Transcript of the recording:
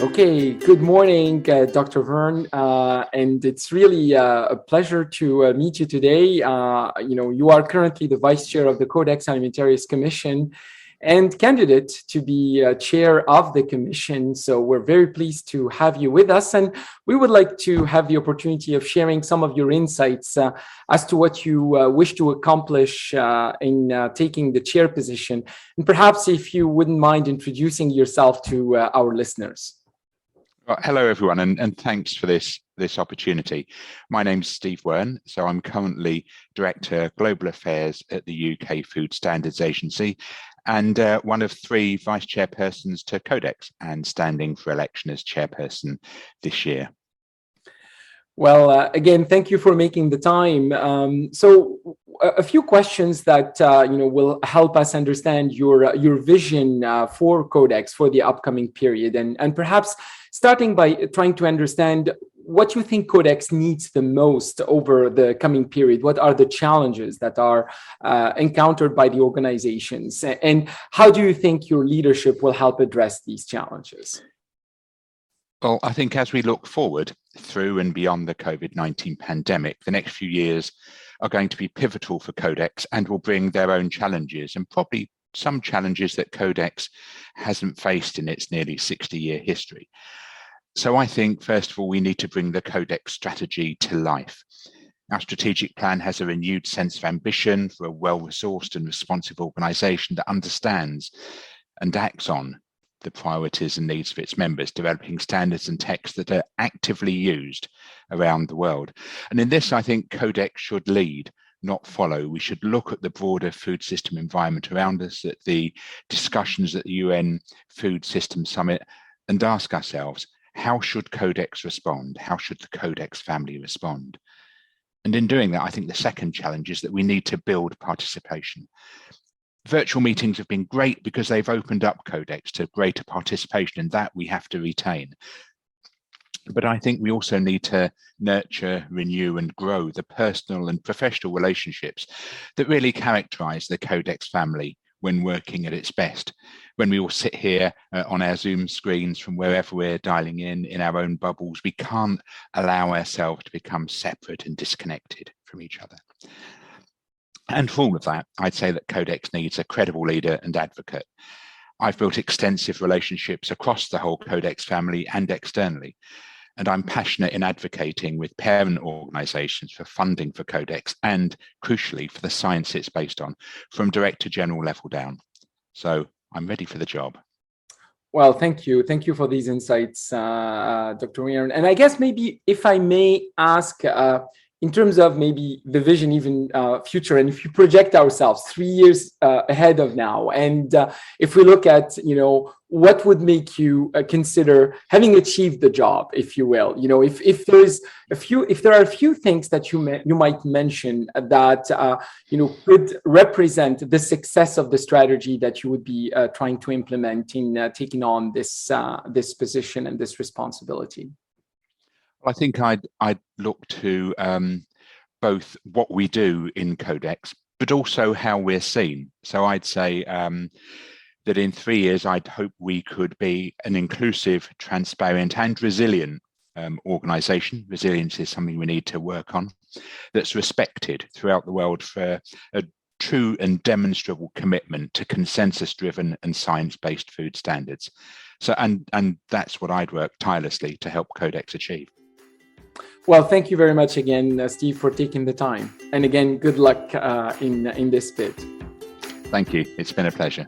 Okay, good morning, Dr. Wearne, and it's really a pleasure to meet you today. You are currently the Vice Chair of the Codex Alimentarius Commission and candidate to be Chair of the Commission. So we're very pleased to have you with us, and we would like to have the opportunity of sharing some of your insights as to what you wish to accomplish in taking the chair position. And perhaps if you wouldn't mind introducing yourself to our listeners. Well, hello, everyone, and thanks for this opportunity. My name's Steve Wearne, so I'm currently Director Global Affairs at the UK Food Standards Agency and one of 3 Vice Chairpersons to Codex and standing for election as Chairperson this year. Well, again, thank you for making the time. So a few questions that will help us understand your vision for Codex for the upcoming period, and perhaps starting by trying to understand what you think Codex needs the most over the coming period. What are the challenges that are encountered by the organizations, and how do you think your leadership will help address these challenges? Well, I think as we look forward through and beyond the COVID-19 pandemic, the next few years are going to be pivotal for Codex and will bring their own challenges, and probably some challenges that Codex hasn't faced in its nearly 60-year history. So I think, first of all, we need to bring the Codex strategy to life. Our strategic plan has a renewed sense of ambition for a well-resourced and responsive organisation that understands and acts on the priorities and needs of its members, developing standards and texts that are actively used around the world. And in this, I think Codex should lead, not follow. We should look at the broader food system environment around us, at the discussions at the UN Food System Summit, and ask ourselves, how should Codex respond? How should the Codex family respond? And in doing that, I think the second challenge is that we need to build participation. Virtual meetings have been great because they've opened up Codex to greater participation, and that we have to retain. But I think we also need to nurture, renew, and grow the personal and professional relationships that really characterize the Codex family when working at its best. When we all sit here on our Zoom screens from wherever we're dialing in our own bubbles, we can't allow ourselves to become separate and disconnected from each other. And for all of that, I'd say that Codex needs a credible leader and advocate. I've built extensive relationships across the whole Codex family and externally, and I'm passionate in advocating with parent organisations for funding for Codex and, crucially, for the science it's based on, from Director General level down. So I'm ready for the job. Well, thank you. Thank you for these insights, Dr. Wearne. And I guess maybe if I may ask, in terms of maybe the vision, even future, and if you project ourselves 3 years ahead of now, and if we look at, what would make you consider having achieved the job, if you will, if there are a few things that you might mention that could represent the success of the strategy that you would be trying to implement in taking on this position and this responsibility. I think I'd look to both what we do in Codex, but also how we're seen. So I'd say that in 3 years, I'd hope we could be an inclusive, transparent, and resilient organisation. Resilience is something we need to work on, that's respected throughout the world for a true and demonstrable commitment to consensus-driven and science-based food standards. So, and that's what I'd work tirelessly to help Codex achieve. Well, thank you very much again, Steve, for taking the time. And again, good luck in this bid. Thank you. It's been a pleasure.